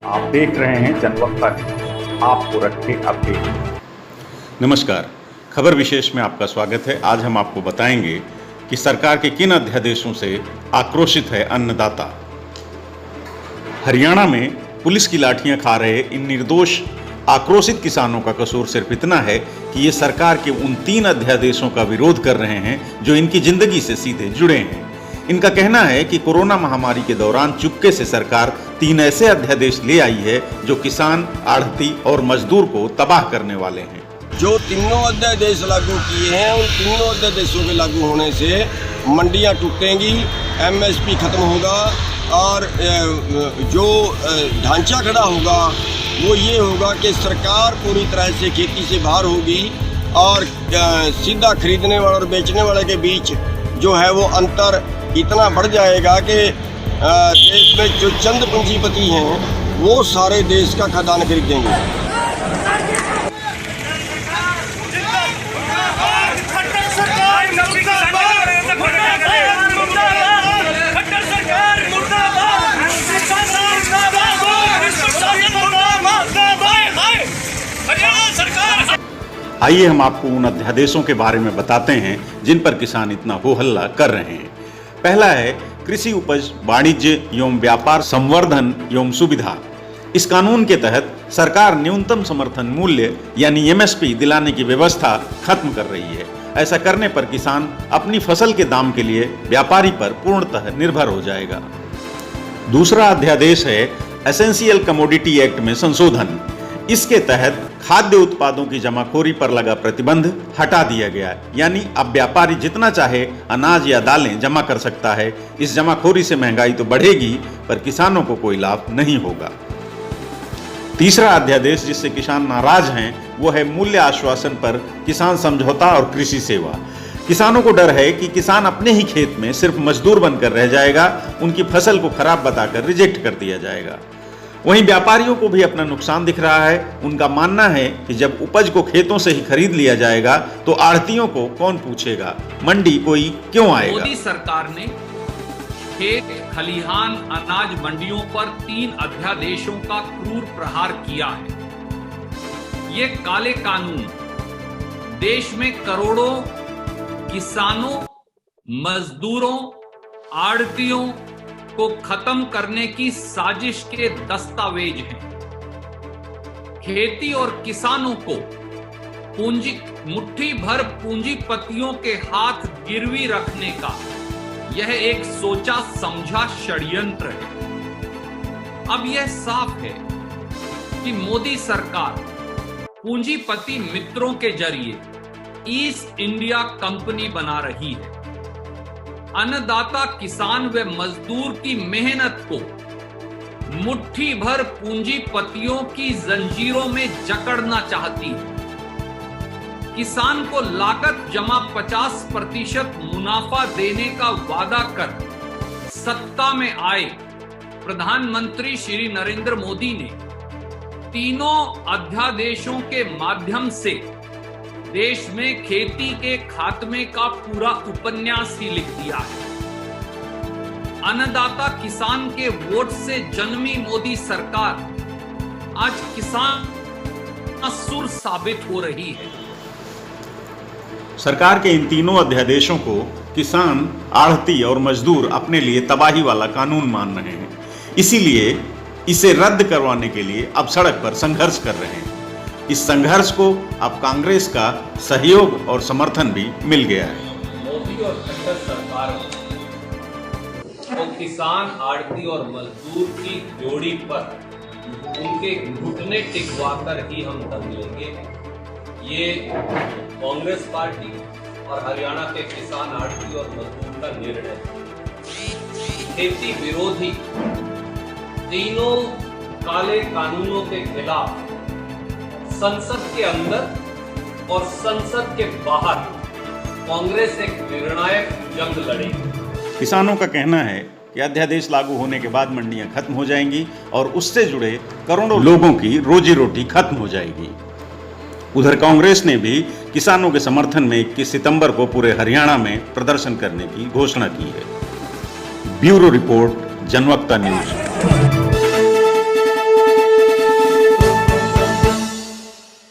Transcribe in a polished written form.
आप देख रहे हैं जनवक्ता न्यूज, आपको रखे अपडेट। नमस्कार, खबर विशेष में आपका स्वागत है। आज हम आपको बताएंगे कि सरकार के किन अध्यादेशों से आक्रोशित है अन्नदाता। हरियाणा में पुलिस की लाठियां खा रहे इन निर्दोष आक्रोशित किसानों का कसूर सिर्फ इतना है कि ये सरकार के उन 3 अध्यादेशों का विरोध कर रहे हैं जो इनकी जिंदगी से सीधे जुड़े हैं। इनका कहना है कि कोरोना महामारी के दौरान चुपके से सरकार 3 ऐसे अध्यादेश ले आई है जो किसान, आढ़ती और मजदूर को तबाह करने वाले हैं। जो तीनों अध्यादेश लागू किए हैं, उन तीनों अध्यादेशों के लागू होने से मंडियां टूटेंगी, एमएसपी खत्म होगा और जो ढांचा खड़ा होगा वो ये होगा कि सरकार पूरी तरह से खेती से बाहर होगी और सीधा खरीदने वाले और बेचने वाले के बीच जो है वो अंतर इतना बढ़ जाएगा कि देश में जो चंद पूंजीपति हैं वो सारे देश का खदान खरीदेंगे। आइए हम आपको उन अध्यादेशों के बारे में बताते हैं जिन पर किसान इतना हो हल्ला कर रहे हैं। पहला है कृषि उपज वाणिज्य एवं व्यापार संवर्धन एवं सुविधा। इस कानून के तहत सरकार न्यूनतम समर्थन मूल्य यानी एमएसपी दिलाने की व्यवस्था खत्म कर रही है। ऐसा करने पर किसान अपनी फसल के दाम के लिए व्यापारी पर पूर्णतः निर्भर हो जाएगा। दूसरा अध्यादेश है एसेंशियल कमोडिटी एक्ट में संशोधन। इसके तहत खाद्य उत्पादों की जमाखोरी पर लगा प्रतिबंध हटा दिया गया है, यानी अब व्यापारी जितना चाहे अनाज या दालें जमा कर सकता है। इस जमाखोरी से महंगाई तो बढ़ेगी पर किसानों को कोई लाभ नहीं होगा। तीसरा अध्यादेश जिससे किसान नाराज हैं वो है मूल्य आश्वासन पर किसान समझौता और कृषि सेवा। किसानों को डर है कि किसान अपने ही खेत में सिर्फ मजदूर बनकर रह जाएगा, उनकी फसल को खराब बताकर रिजेक्ट कर दिया जाएगा। वहीं व्यापारियों को भी अपना नुकसान दिख रहा है। उनका मानना है कि जब उपज को खेतों से ही खरीद लिया जाएगा तो आढ़तियों को कौन पूछेगा, मंडी कोई क्यों आएगा। मोदी सरकार ने खेत, खलिहान, अनाज मंडियों पर 3 अध्यादेशों का क्रूर प्रहार किया है। ये काले कानून देश में करोड़ों किसानों, मजदूरों, आढ़तियों को खत्म करने की साजिश के दस्तावेज हैं। खेती और किसानों को मुट्ठी भर पूंजीपतियों के हाथ गिरवी रखने का यह एक सोचा समझा षड्यंत्र है। अब यह साफ है कि मोदी सरकार पूंजीपति मित्रों के जरिए ईस्ट इंडिया कंपनी बना रही है। अन्नदाता किसान व मजदूर की मेहनत को मुट्ठी भर पूंजीपतियों की जंजीरों में जकड़ना चाहती है। किसान को लागत जमा 50% मुनाफा देने का वादा कर सत्ता में आए प्रधानमंत्री श्री नरेंद्र मोदी ने तीनों अध्यादेशों के माध्यम से देश में खेती के खात्मे का पूरा उपन्यास ही लिख दिया है। अन्नदाता किसान के वोट से जन्मी मोदी सरकार आज किसान असुर साबित हो रही है। सरकार के इन तीनों अध्यादेशों को किसान, आढ़ती और मजदूर अपने लिए तबाही वाला कानून मान रहे हैं। इसीलिए इसे रद्द करवाने के लिए अब सड़क पर संघर्ष कर रहे हैं। इस संघर्ष को अब कांग्रेस का सहयोग और समर्थन भी मिल गया है। मोदी और खट्टर सरकार को किसान, आढ़ती और मजदूर की जोड़ी पर उनके घुटने टिकवाकर ही हम दम लेंगे। ये कांग्रेस पार्टी और हरियाणा के किसान, आढ़ती और मजदूर का निर्णय है। खेती विरोधी तीनों काले कानूनों के खिलाफ संसद के अंदर और संसद के बाहर कांग्रेस एक निर्णायक जंग लड़ेगी। किसानों का कहना है कि अध्यादेश लागू होने के बाद मंडियां खत्म हो जाएंगी और उससे जुड़े करोड़ों लोगों की रोजी रोटी खत्म हो जाएगी। उधर कांग्रेस ने भी किसानों के समर्थन में 21 सितंबर को पूरे हरियाणा में प्रदर्शन करने की घोषणा की है। Bureau report, Janvakta news.